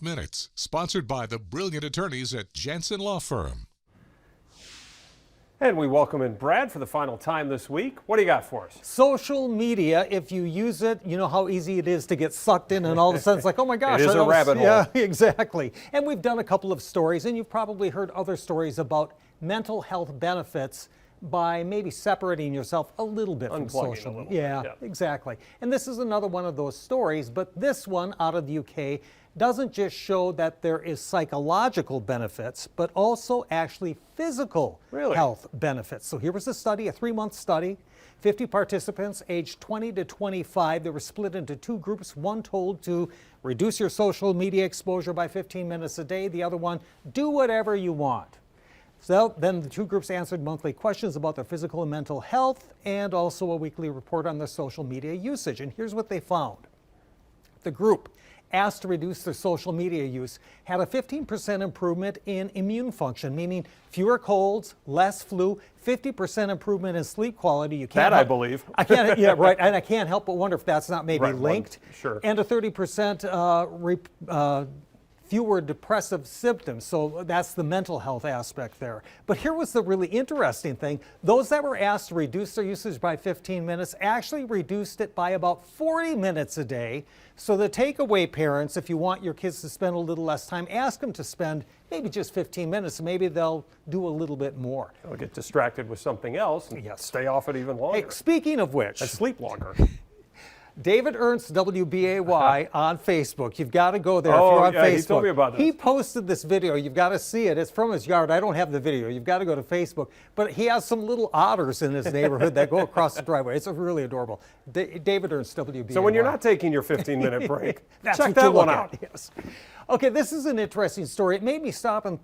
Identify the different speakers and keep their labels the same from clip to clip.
Speaker 1: Minutes, sponsored by the brilliant attorneys at Jansen Law Firm.
Speaker 2: And we welcome in Brad for the final time this week. What do you got for us?
Speaker 3: Social media, if you use it, you know how easy it is to get sucked in, and all of a sudden it's like, oh my gosh.
Speaker 2: It is a rabbit hole.
Speaker 3: Yeah, exactly. And we've done a couple of stories, and you've probably heard other stories about mental health benefits by maybe separating yourself a little bit from social media. Yeah, exactly. And this is another one of those stories, but this one out of the UK doesn't just show that there is psychological benefits, but also actually physical health benefits. So here was a study, a 3-month study, 50 participants aged 20 to 25. They were split into two groups, one told to reduce your social media exposure by 15 minutes a day, the other one, do whatever you want. So then the two groups answered monthly questions about their physical and mental health and also a weekly report on their social media usage. And here's what they found. The group asked to reduce their social media use had a 15% improvement in immune function, meaning fewer colds, less flu, 50% improvement in sleep quality. You can't
Speaker 2: I believe.
Speaker 3: I can't, yeah, right. And I can't help but wonder if that's not maybe linked.
Speaker 2: Sure.
Speaker 3: And a 30% fewer depressive symptoms. So that's the mental health aspect there. But here was the really interesting thing. Those that were asked to reduce their usage by 15 minutes actually reduced it by about 40 minutes a day. So the takeaway, parents, if you want your kids to spend a little less time, ask them to spend maybe just 15 minutes. Maybe they'll do a little bit more.
Speaker 2: They'll get distracted with something else and stay off it even longer.
Speaker 3: Hey, speaking of which.
Speaker 2: And sleep longer.
Speaker 3: David Ernst, WBAY, on Facebook. You've got to go there if you're on Facebook.
Speaker 2: He told me about this.
Speaker 3: He posted this video. You've got to see it. It's from his yard. I don't have the video. You've got to go to Facebook. But he has some little otters in his neighborhood that go across the driveway. It's really adorable. David Ernst, WBAY.
Speaker 2: So when you're not taking your 15-minute break, check
Speaker 3: what
Speaker 2: that
Speaker 3: you
Speaker 2: one
Speaker 3: look
Speaker 2: out.
Speaker 3: at. Yes. Okay, this is an interesting story. It made me stop and,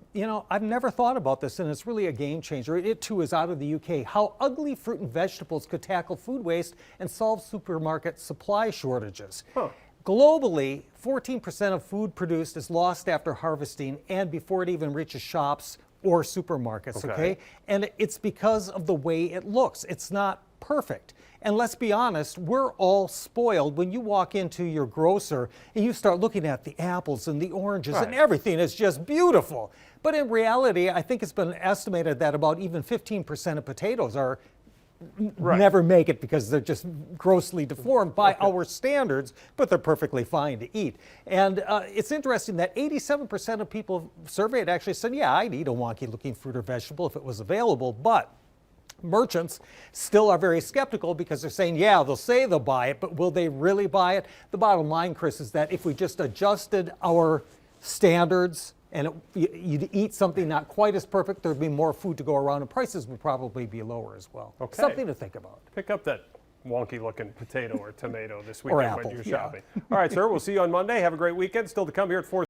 Speaker 3: I've never thought about this, and it's really a game changer. It too is out of the UK. How ugly fruit and vegetables could tackle food waste and solve supermarket supply shortages. Globally, 14% of food produced is lost after harvesting and before it even reaches shops or supermarkets, okay? And it's because of the way it looks. It's not perfect. And let's be honest, we're all spoiled when you walk into your grocer and you start looking at the apples and the oranges and everything is just beautiful. But in reality, I think it's been estimated that about even 15% of potatoes are never make it because they're just grossly deformed by our standards, but they're perfectly fine to eat. And it's interesting that 87% of people surveyed actually said, yeah, I'd eat a wonky looking fruit or vegetable if it was available, but merchants still are very skeptical because they're saying, yeah, they'll say they'll buy it, but will they really buy it? The bottom line, Chris, is that if we just adjusted our standards and you'd eat something not quite as perfect, there'd be more food to go around and prices would probably be lower as well.
Speaker 2: Okay.
Speaker 3: Something to think about.
Speaker 2: Pick up that wonky looking potato or tomato this weekend
Speaker 3: or apple,
Speaker 2: when you're shopping. All right, sir, we'll see you on Monday. Have a great weekend. Still to come here at 4.